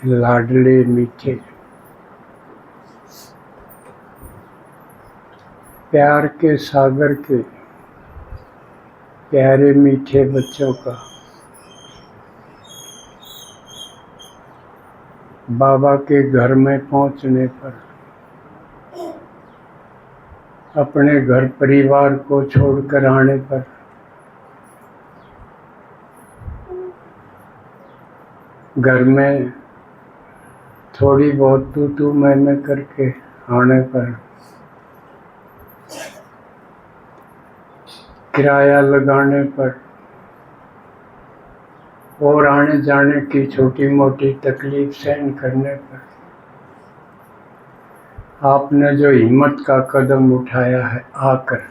लाडले मीठे प्यार के सागर के प्यारे मीठे बच्चों का बाबा के घर में पहुंचने पर अपने घर परिवार को छोड़कर आने पर घर में थोड़ी बहुत तू मैं करके आने पर किराया लगाने पर और आने जाने की छोटी मोटी तकलीफ सहन करने पर आपने जो हिम्मत का कदम उठाया है आकर,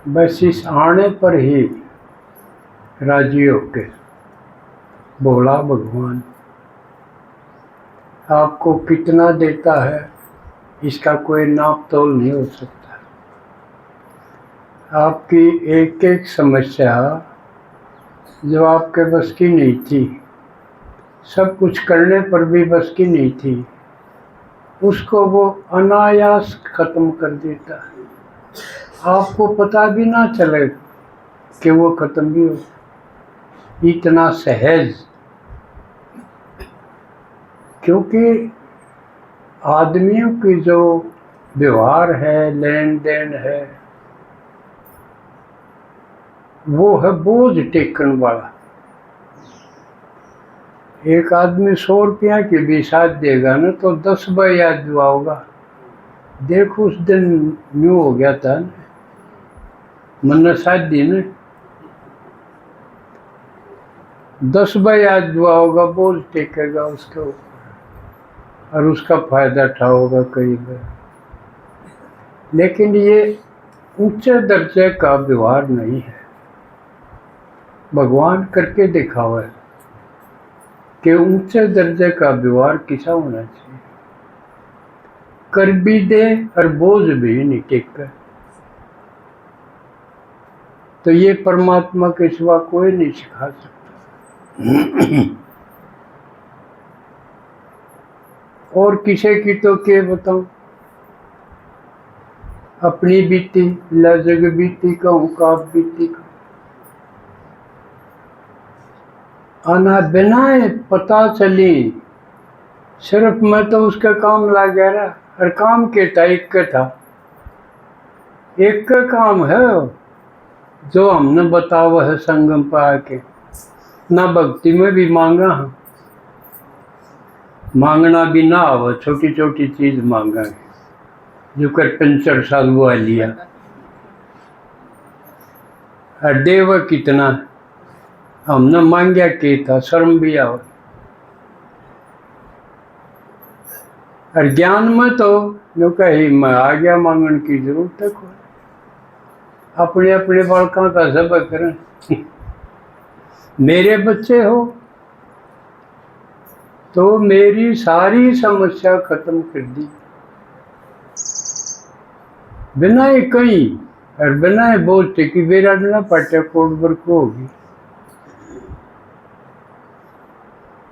बस इस आने पर ही राजी होके बोला भगवान आपको कितना देता है इसका कोई नाप तोल नहीं हो सकता। आपकी एक एक समस्या जो आपके बस की नहीं थी, सब कुछ करने पर भी बस की नहीं थी, उसको वो अनायास खत्म कर देता है। आपको पता भी ना चले कि वो खत्म भी हो, इतना सहज। क्योंकि आदमियों की जो व्यवहार है, लेन देन है, वो है बोझ टेकन वाला। एक आदमी 100 रुपया की भी साथ देगा ना तो 10 बार याद दुआ होगा। देखो उस दिन न्यू हो गया था ना, मन्ना साथ दी ना, 10 बार याद दुआ होगा, बोझ टेकेगा उसके ऊपर और उसका फायदा उठाओगा कई बार। लेकिन ये ऊंचे दर्जे का व्यवहार नहीं है। भगवान करके दिखावा है कि ऊंचे दर्जे का व्यवहार किसा होना चाहिए, कर भी दे और बोझ भी नहीं टेक। तो ये परमात्मा के सिवा कोई नहीं सिखा सकता। और किसी की तो क्या बताऊं, अपनी बीती लजग बीती कहूँ काप बीती कहूँ, आना बिना पता चली सिर्फ मैं तो उसका काम लग गया रहा। और काम के था एक का था, एक का काम है जो हमने बतावा है संगम पर आके। ना भक्ति में भी मांगा है, मांगना भी ना आवा, छोटी छोटी चीज मांगा है जो कर 65 साल हुआ लिया। और देव कितना हमने मांगया के था, शर्म भी आवा। और ज्ञान में तो जो कही मैं आ गया, मांगने की जरूरत है कोई। अपने अपने बालकों का सब करें। मेरे बच्चे हो तो मेरी सारी समस्या खत्म कर दी, बिना ही कहीं और बिना ही बोलते कि मेरा ना पटे कोट बर को होगी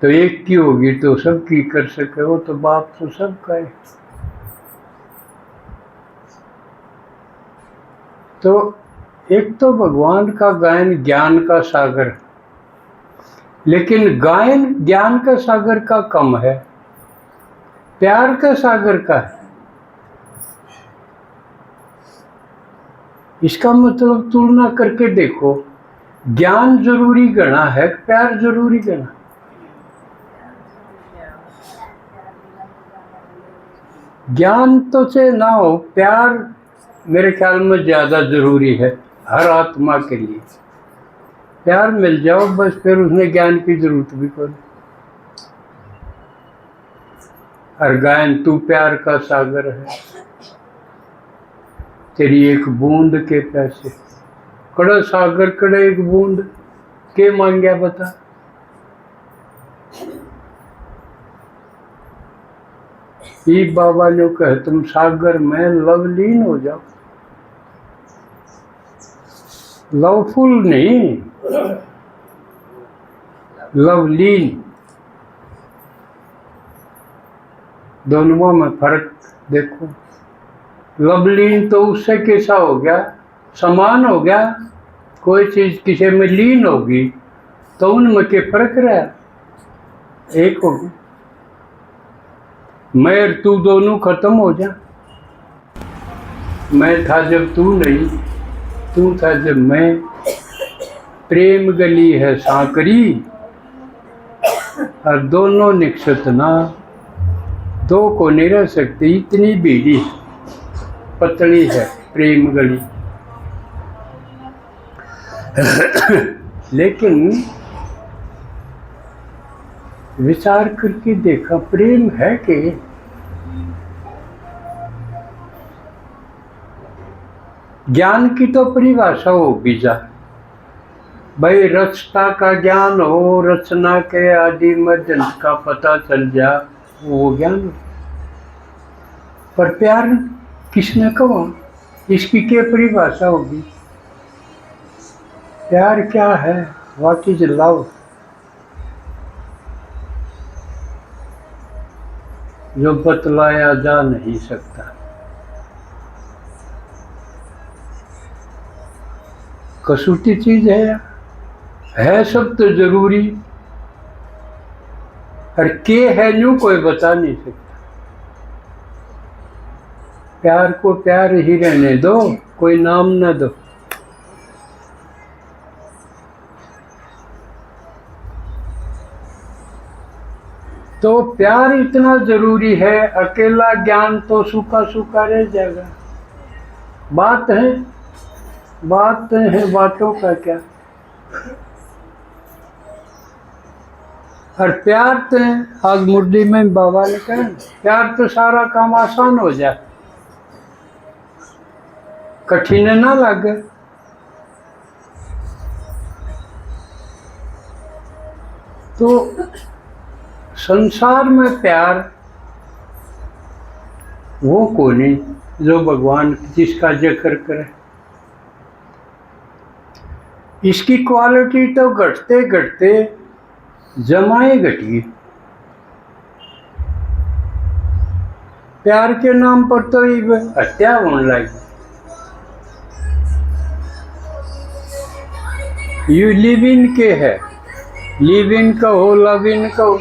तो एक की होगी तो सब की कर सके, वो तो बाप तो सबका है। तो एक तो भगवान का गायन ज्ञान का सागर, लेकिन गायन ज्ञान का सागर का कम है, प्यार का सागर का है। इसका मतलब तुलना करके देखो, ज्ञान जरूरी गणा है, प्यार जरूरी गणा। ज्ञान तो से ना हो, प्यार मेरे ख्याल में ज्यादा जरूरी है हर आत्मा के लिए। प्यार मिल जाओ बस, फिर उसने ज्ञान की जरूरत भी करो। और गायन तू प्यार का सागर है, तेरी एक बूंद के पैसे। कड़ा सागर कड़े एक बूंद के मांगया बता। ये बाबा जो कहे तुम सागर में लवलीन हो जाओ, लवफुल नहीं, लवलीन। दोनों में फर्क देखो। लवलीन तो उससे कैसा हो गया, समान हो गया। कोई चीज किसी में लीन होगी तो उनमें के फर्क रहा, एक होगी। मैं और तू दोनों खत्म हो जा। मैं था जब तू नहीं, तू था जब मैं। प्रेम गली है सांकरी और दोनों निकसत ना, दो को नहीं रह सकती, इतनी भीड़ी पतली है प्रेम गली। लेकिन विचार करके देखा, प्रेम है कि ज्ञान की तो परिभाषा होगी जा भाई, रचना का ज्ञान हो, रचना के आदि मध्य का पता चल जा, वो ज्ञान। पर प्यार किसने कहा, इसकी क्या परिभाषा होगी? प्यार क्या है? What is love? जो बतलाया जा नहीं सकता। कसूटी चीज है सब तो जरूरी, और के है न्यू कोई बता नहीं सकता। प्यार को प्यार ही रहने दो, कोई नाम न दो। तो प्यार इतना जरूरी है, अकेला ज्ञान तो सूखा सूखा रह जाएगा। बात है बातों का क्या। और प्यार तो आज मुर्दी में बाबा ने कहा, प्यार तो सारा काम आसान हो जाए, कठिन ना लगे। तो संसार में प्यार वो कोनी जो भगवान जिसका जिक्र करे। इसकी क्वालिटी तो घटते घटते जमाए घटी। प्यार के नाम पर तो हत्या होने लगी। यू लिव इन के है, लिव इन कहो, लव इन कहो।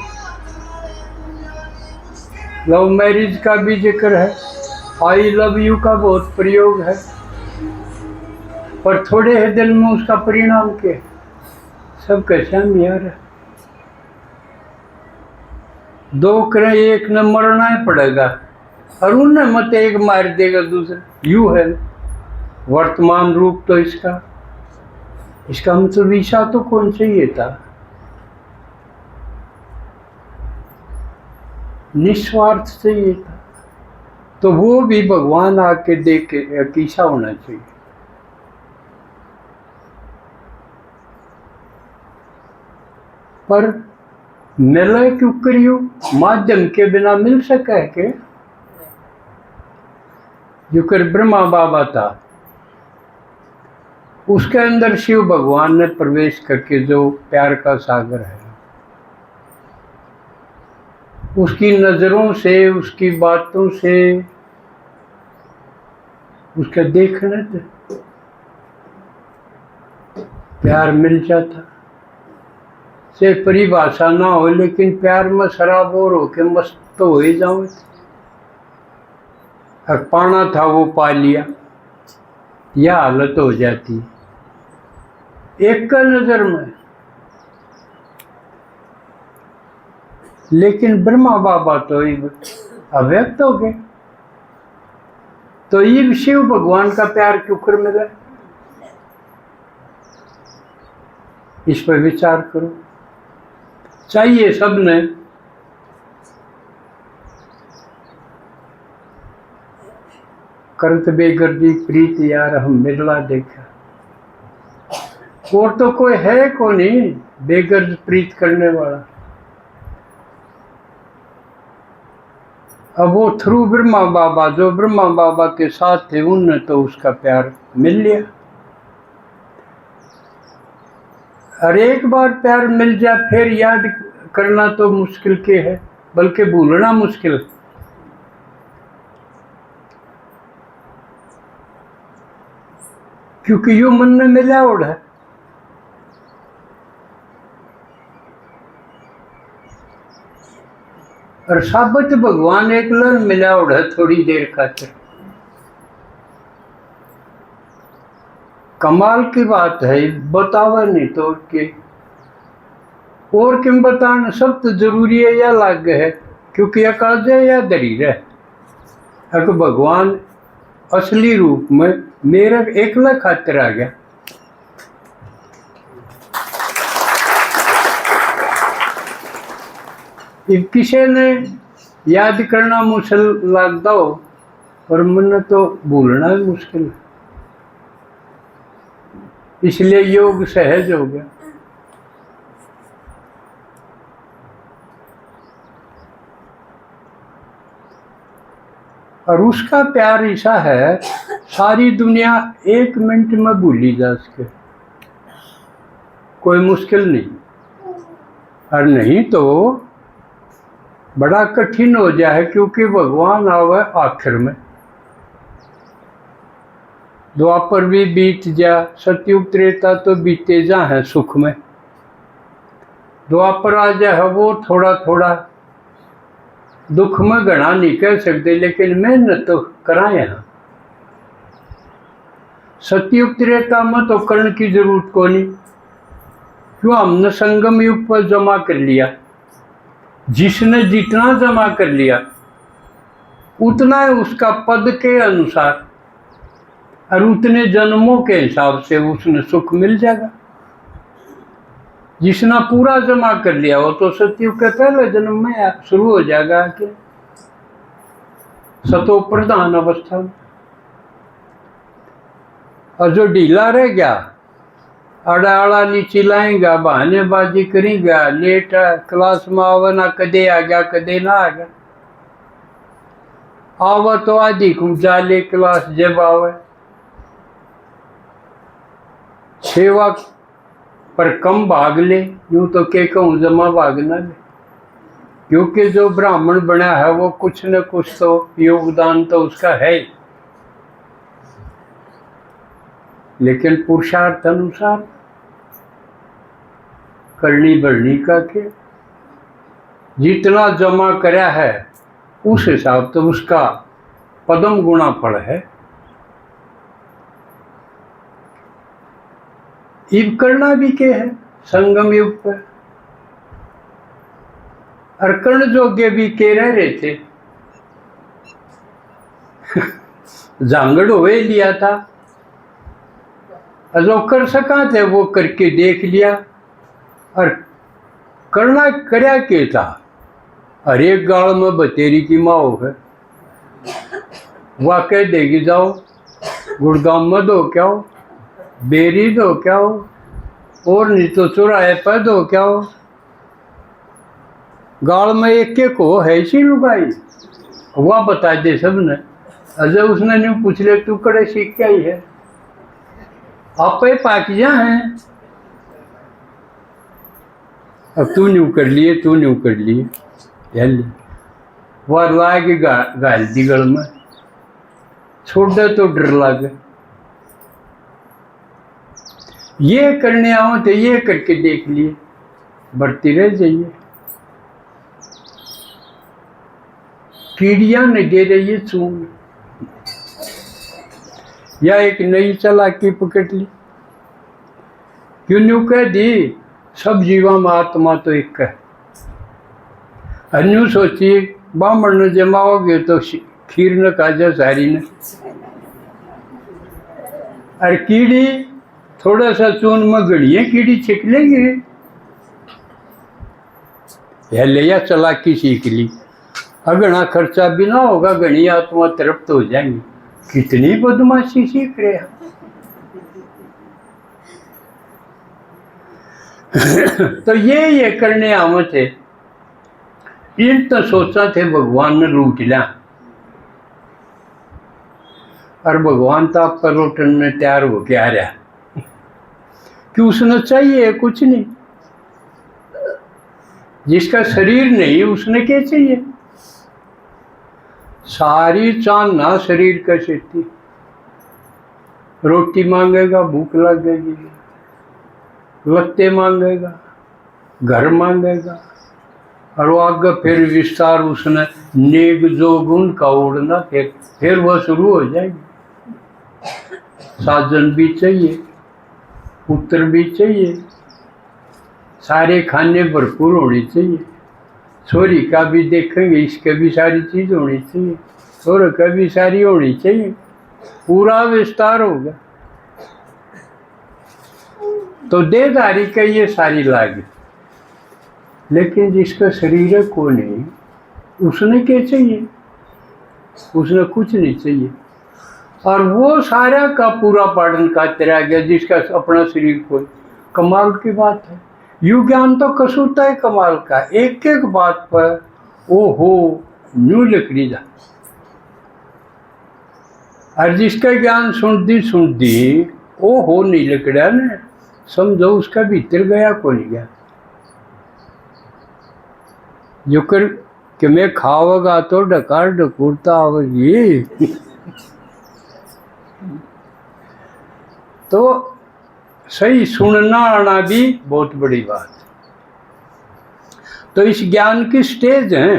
लव मैरिज का भी जिक्र है, आई लव यू का बहुत प्रयोग है, पर थोड़े है दिल में उसका परिणाम के सब कैसा यार है। दो करें एक न मरना ही पड़ेगा, और उनने मत एक मार देगा दूसरा। यू है वर्तमान रूप तो इसका मतलब ईशा तो कौन चाहिए था, निस्वार्थ चाहिए था। तो वो भी भगवान आके देख के ईशा होना चाहिए। पर मिले क्यों करियो, माध्यम के बिना मिल सका है के? जो कर ब्रह्मा बाबा था, उसके अंदर शिव भगवान ने प्रवेश करके जो प्यार का सागर है, उसकी नजरों से, उसकी बातों से, उसके देखने से प्यार मिल जाता। से परिभाषा ना हो, लेकिन प्यार में सराबोर होके मस्त तो हो ही जाओ। और पाना था वो पा लिया, यह हालत हो जाती एक का नजर में। लेकिन ब्रह्मा बाबा तो अव्यक्त हो गए, तो ये शिव भगवान का प्यार क्यों कर मिला? इस पर विचार करो। चाहिए सबने करत बेगर्दी प्रीत यार हम मिलवा देखा। और तो कोई है को नहीं बेगर्द प्रीत करने वाला। अब वो थ्रू ब्रह्मा बाबा, जो ब्रह्मा बाबा के साथ थे, उनने तो उसका प्यार मिल लिया। और एक बार प्यार मिल जाए फिर याद करना तो मुश्किल के है, बल्कि भूलना मुश्किल। क्योंकि यो मन में मिलावट है। और साबित भगवान एक लड़ मिलावट है थोड़ी देर खातिर। कमाल की बात है, बतावे नहीं तो के और किम बताना, सब तो जरूरी है या लाग है, क्योंकि अकाज है या दरीर है। अगर भगवान असली रूप में मेरा एकला खातिर आ गया। किसी ने याद करना मुश्किल लगता हो, और मन तो भूलना ही मुश्किल है, इसलिए योग सहज हो गया। और उसका प्यार ऐसा है, सारी दुनिया 1 मिनट में भूली जा सके, कोई मुश्किल नहीं। और नहीं तो बड़ा कठिन हो जाए, क्योंकि भगवान आवे आखिर में। द्वापर भी बीत जा, सतयुग त्रेता तो बीते जा है सुख में। द्वापर आ जाए वो थोड़ा थोड़ा दुख में घना नहीं कह सकते, लेकिन मेहनत तो कराए हैं। सतयुग त्रेता में तो करने की जरूरत को नहीं, क्यों हमने संगम युग पर जमा कर लिया। जिसने जितना जमा कर लिया उतना है उसका पद के अनुसार, और उतने जन्मों के हिसाब से उसने सुख मिल जाएगा। जिसने पूरा जमा कर लिया वो तो सतयुग के पहले जन्म में शुरू हो जाएगा कि सतो प्रधान अवस्था में। और जो ढीला रह गया, आड़ा आड़ा नहीं चिल्लाएगा, बहानेबाजी करेगा, लेट क्लास में आवे ना, कदे आ गया कदे ना आ गया, आवा तो आधी घुमचा ले क्लास, जब आवे सेवा पर कम भाग ले, यूं तो के कहूँ जमा भाग ना ले। क्योंकि जो ब्राह्मण बना है वो कुछ न कुछ तो योगदान तो उसका है, लेकिन पुरुषार्थ अनुसार करनी बढ़नी का के जितना जमा करा है उस हिसाब तो उसका पदम गुणा फल है। इब करना भी के है संगम युग पर, और कर्ण जोगे भी के रह रहे थे। जांगड़ हुए लिया था, जो कर सका थे वो करके देख लिया। और करना करया के था, हर एक गाल में बतेरी की माओ है, वह कह देगी जाओ गुड़गांव में दो क्या हो, बेरी दो क्या हो, और नहीं तो चौराहे पर दो क्या हो। गाल में एक के को है सी लुगाई, वह बता दे सबने। अजय उसने नहीं पूछ ले तू कड़े सीख क्या ही है, आप पाकिया हैं। अब तू न्यू कर लिए, तू न्यू कर लिए, वह लाए कि गाल दी गल में, छोड़ दे तो डर लगे। ये करने आओ तो ये करके देख लिए, बढ़ती रह जाइए। कीड़ियां न दे रही है चून, या एक नई चालाकी पकड़ ली। क्यों न्यू कह दी सब जीवा में आत्मा तो एक है। अन्यू सोचिए बामण ने जमाओगे तो खीर न काजा सारी ने, और कीड़ी थोड़ा सा चून में गड़िए कीड़ी छिक लेगी। यह लिया चालाकी सीख ली, अगना खर्चा भी ना होगा, गणी आत्मा तृप्त हो जाएंगी। कितनी बदमाशी सीख रहे हैं। तो ये करने आवे थे, इन तो सोचा थे भगवान ने लूट लिया, और भगवान तो आपका लौटन में तैयार हो के आ रहा, कि उसने चाहिए कुछ नहीं। जिसका शरीर नहीं उसने क्या चाहिए, सारी चांदना शरीर का सेती। रोटी मांगेगा, भूख लगेगी, लत्ते मांगेगा, घर मांगेगा, और वो आगे फिर विस्तार उसने नेग जो गुण का उड़ना, फिर वह शुरू हो जाएगी। साधन भी चाहिए, पुत्र भी चाहिए, सारे खाने भरपूर होने चाहिए, छोरी का भी देखेंगे, इसके भी सारी चीज होनी चाहिए, छोरे का भी सारी होनी चाहिए, पूरा विस्तार होगा। तो देहधारी का ये सारी लागे, लेकिन जिसका शरीर को नहीं, उसने क्या चाहिए? उसने कुछ नहीं चाहिए, और वो सारा का पूरा पालन करते रह गया जिसका अपना शरीर को। कमाल की बात है, यू ज्ञान तो कसूता है कमाल का, एक एक बात पर ओ हो न्यू लकड़ी जा। और जिसका ज्ञान सुन दी ओ हो नहीं लकड़ा ने, समझो उसका भीतर गया को नहीं गया। जो कर कि मैं खाओगा तो डकार ढकूरता होगी। तो सही सुनना आना भी बहुत बड़ी बात है। तो इस ज्ञान की स्टेज है,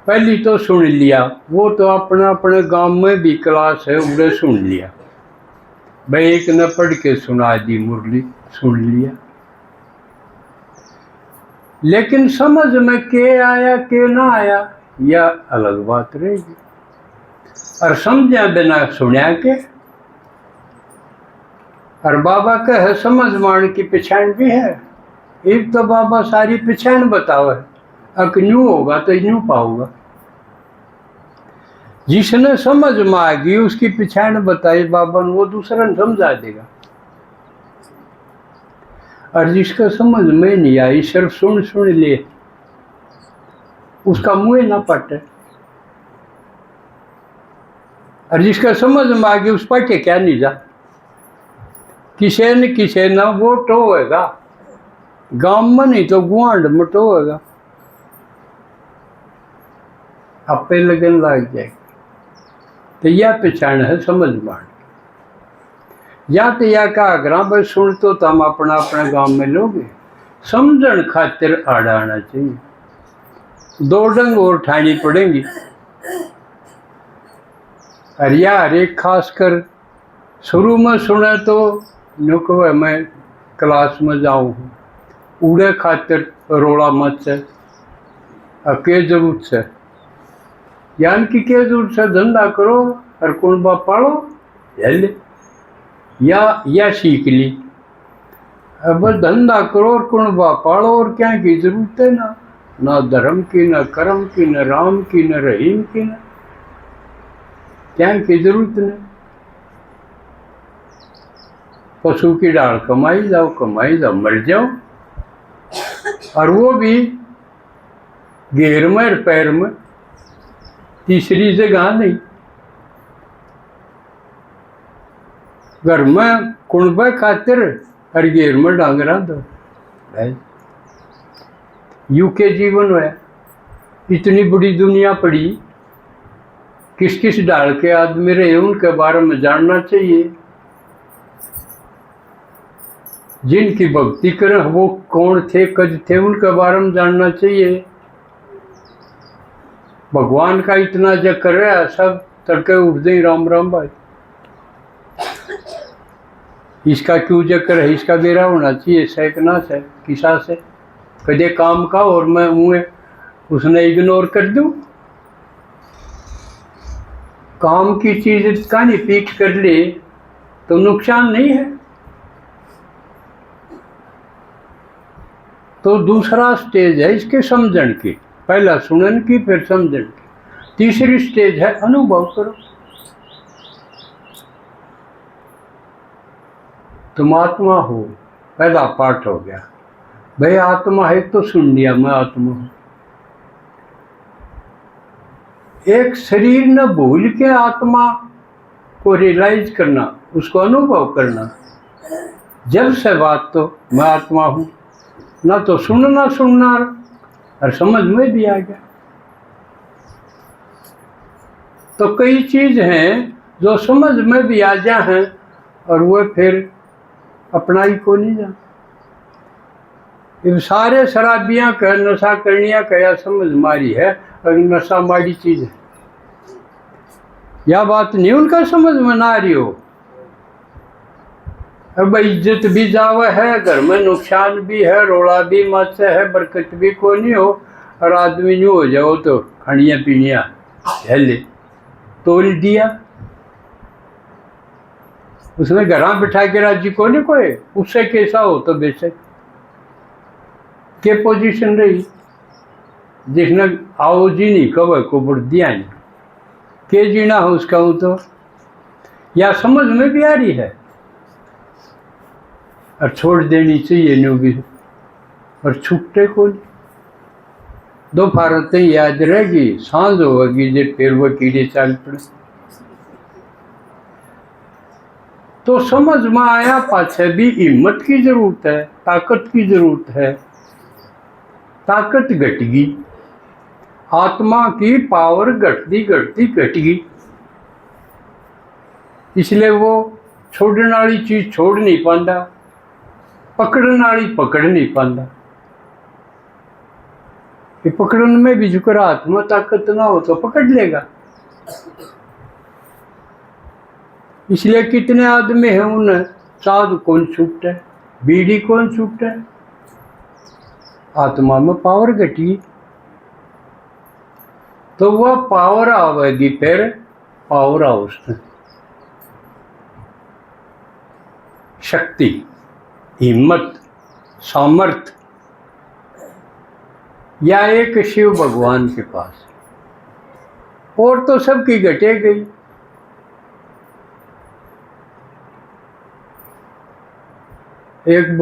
पहली तो सुन लिया, वो तो अपना अपने गांव में भी क्लास है, उन्हें सुन लिया भाई, एक ने पढ़ के सुना दी मुरली, सुन लिया, लेकिन समझ में के आया के ना आया यह अलग बात रहेगी। और समझा बिना सुना के, और बाबा का है समझ मान की पहचान भी है। एक तो बाबा सारी पहचान बतावे, अक न्यू होगा तो न्यू पाऊंगा। जिसने समझ मांगी उसकी पहचान बताई बाबा ने, वो दूसरा ने समझा देगा। और जिसका समझ में नहीं आई, सिर्फ सुन ले, उसका मुंह ना पटे। और जिसका समझ में आ गया उस पटे क्या नहीं जा, किसे न वो टोएगा, गांव में नहीं तो गुआंड में टोएगा, आपे लगन लग जाएगा। तो यह पहचान है समझ मान। या तो यह का आग्रह बस सुन तो हम अपना अपना गांव में लोगे, समझण खातिर आड़ा आना चाहिए। दो डंग और ठानी पड़ेंगी। और यार एक खासकर शुरू में सुने तो नुकवे मैं क्लास में जाऊँ, उड़े खातिर रोड़ा मत से, के जरूरत से, यान की के जरूरत से, धंधा करो और कुणबा पालो या सीख ली। अब धंधा करो और कुणबा पालो, और क्या की जरूरत है ना धर्म की, ना कर्म की, ना राम की, ना रहीम की, ना क्या की जरूरत नहीं। पशु की डाल कमाई जाओ, मर जाओ, और वो भी घेर में और पैर में, तीसरी जगह नहीं। घर में कुणबे खातिर और घेर में डांगरा दो। यू के जीवन है, इतनी बड़ी दुनिया पड़ी, किस किस डाल के आदमी रहे उनके बारे में जानना चाहिए। जिनकी भक्ति करें वो कौन थे, कद थे, उनके बारे में जानना चाहिए। भगवान का इतना जिक्र है, सब तड़के उठ ही राम राम भाई, इसका क्यों जिक्र है, इसका बेरा होना चाहिए, सैकना से किसा से कदे काम का, और मैं मुँह उसने इग्नोर कर दूं। काम की चीज का नहीं पीक कर ले तो नुकसान नहीं है। तो दूसरा स्टेज है इसके समझण की, पहला सुनन की, फिर समझण की। तीसरी स्टेज है अनुभव करो। तुम आत्मा हो, पहला पाठ हो गया भाई, आत्मा है तो सुन लिया मैं आत्मा हूं। एक शरीर न भूल के आत्मा को रियलाइज करना, उसको अनुभव करना। जब से बात तो मैं आत्मा हूं, ना तो सुनना और समझ में भी आ गया। तो कई चीज हैं जो समझ में भी आ जा हैं और वह फिर अपना ही को नहीं जा। इन सारे शराबियाँ का नशा करनिया का या समझ मारी है, और नशा मारी चीज़ है। यह बात नहीं उनका समझ में ना आ रही हो। अब इज्जत भी जावा है, घर में नुकसान भी है, रोड़ा भी मच है, बरकत भी को नहीं हो, और आदमी न्यू हो जाओ तो खड़िया पीनिया झेले तोल दिया। उसने घर बिठा के राजी को नहीं कोई, उससे कैसा हो तो बेशक के पोजीशन रही, जिसने आओ जी नहीं कब को बढ़ दिया नहीं के जीना हो उसका हूँ तो या समझ में भी आ रही है और छोड़ देनी चाहिए न्यू भी, और छुट्टे को दो फारतें याद रहेगी, सांझ होगी जब फिर वो कीड़े चाल पड़े। तो समझ में आया पाछे भी हिम्मत की जरूरत है, ताकत की जरूरत है। ताकत घटगी, आत्मा की पावर घटती घटती घटगी, इसलिए वो छोड़ने वाली चीज छोड़ नहीं पाता, पकड़ने वाली पकड़ नहीं पाता। कि पकड़ने में भी जुकर हाथ में ताकत ना हो तो पकड़ लेगा। इसलिए कितने आदमी हैं उन्हें साध कौन छूटता है, बीड़ी कौन छूटता है, आत्मा में पावर घटी तो वह पावर आवेगी, फिर पावर हाउस में शक्ति, हिम्मत, सामर्थ या एक शिव भगवान के पास, और तो सबकी घटे गई। एक